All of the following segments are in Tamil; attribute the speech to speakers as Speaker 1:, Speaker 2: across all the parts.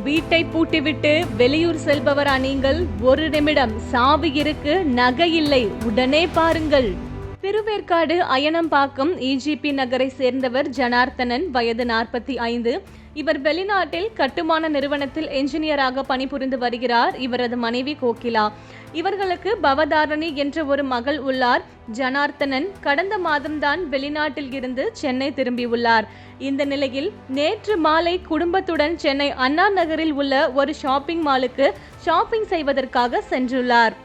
Speaker 1: வீட்டை பூட்டிவிட்டு வெளியூர் செல்பவரா நீங்கள்? ஒரு நிமிடம், சாவி இருக்கு, நகை இல்லை, உடனே பாருங்கள். திருவேற்காடு அயனம்பாக்கம் இஜிபி நகரை சேர்ந்தவர் ஜனார்த்தனன், வயது 45. இவர் வெளிநாட்டில் கட்டுமான நிறுவனத்தில் என்ஜினியராக பணிபுரிந்து வருகிறார். இவரது மனைவி கோகிலா. இவர்களுக்கு பவதாரணி என்ற ஒரு மகள் உள்ளார். ஜனார்த்தனன் கடந்த மாதம்தான் வெளிநாட்டில் இருந்து சென்னை திரும்பியுள்ளார். இந்த நிலையில் நேற்று மாலை குடும்பத்துடன் சென்னை அண்ணா நகரில் உள்ள ஒரு ஷாப்பிங் மாலுக்கு ஷாப்பிங் செய்வதற்காக சென்றுள்ளார்.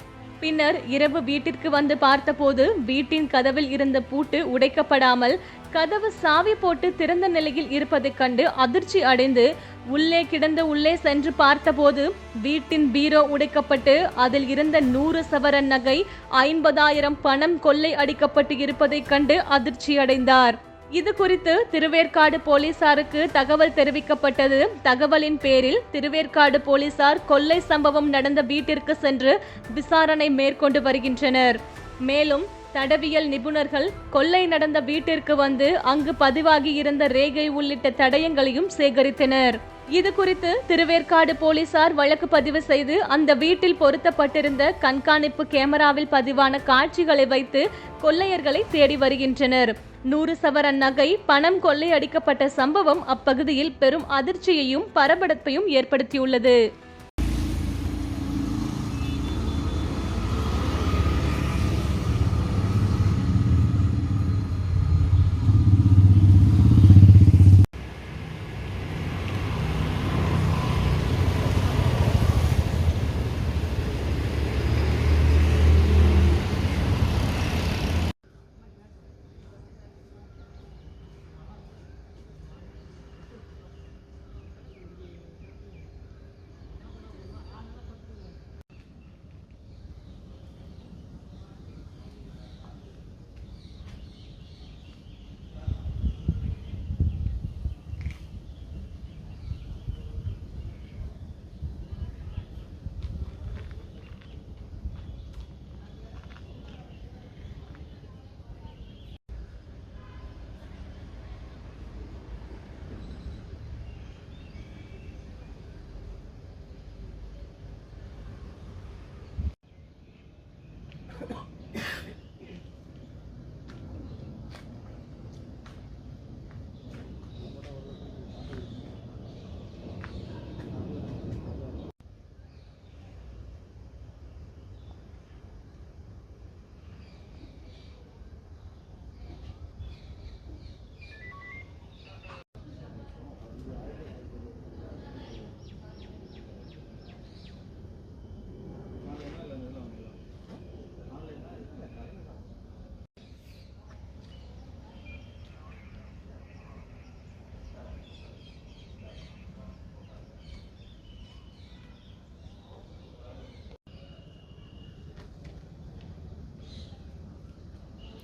Speaker 1: பின்னர் இரவு வீட்டிற்கு வந்து பார்த்தபோது வீட்டின் கதவில் இருந்த பூட்டு உடைக்கப்படாமல் கதவு சாவி போட்டு திறந்த நிலையில் இருப்பதைக் கண்டு அதிர்ச்சி அடைந்து உள்ளே சென்று பார்த்தபோது வீட்டின் பீரோ உடைக்கப்பட்டு அதில் இருந்த 100 சவரன் நகை, 50,000 பணம் கொள்ளை அடிக்கப்பட்டு இருப்பதைக் கண்டு அதிர்ச்சி அடைந்தார். இது குறித்து திருவேற்காடு போலீசாருக்கு தகவல் தெரிவிக்கப்பட்டது. தகவலின் பேரில் திருவேற்காடு போலீசார் கொள்ளை சம்பவம் நடந்த வீட்டிற்கு சென்று விசாரணை மேற்கொண்டு வருகின்றனர். மேலும் தடவியல் நிபுணர்கள் கொள்ளை நடந்த வீட்டிற்கு வந்து அங்கு பதிவாகி இருந்த ரேகை உள்ளிட்ட தடயங்களையும் சேகரித்தனர். இது குறித்து திருவேற்காடு போலீசார் வழக்கு பதிவு செய்து அந்த வீட்டில் பொருத்தப்பட்டிருந்த கண்காணிப்பு கேமராவில் பதிவான காட்சிகளை வைத்து கொள்ளையர்களை தேடி வருகின்றனர். 100 சவரன் நகை, பணம் கொள்ளையடிக்கப்பட்ட சம்பவம் அப்பகுதியில் பெரும் அதிர்ச்சியையும் பரபரப்பையும் ஏற்படுத்தியுள்ளது.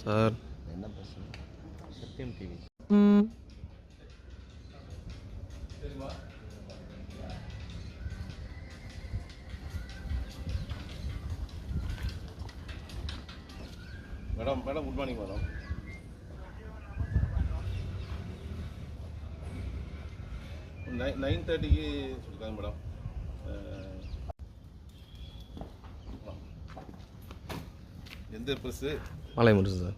Speaker 2: சார்
Speaker 3: என்ன பிரச்சனை? Sathiyam TV.
Speaker 2: Madam good morning madam. Nine 9:30க்கு சொல்லியிருக்காங்க மேடம். எந்த ப்ரெஸ்ஸு?
Speaker 3: மாலை முடிச்சு சார்.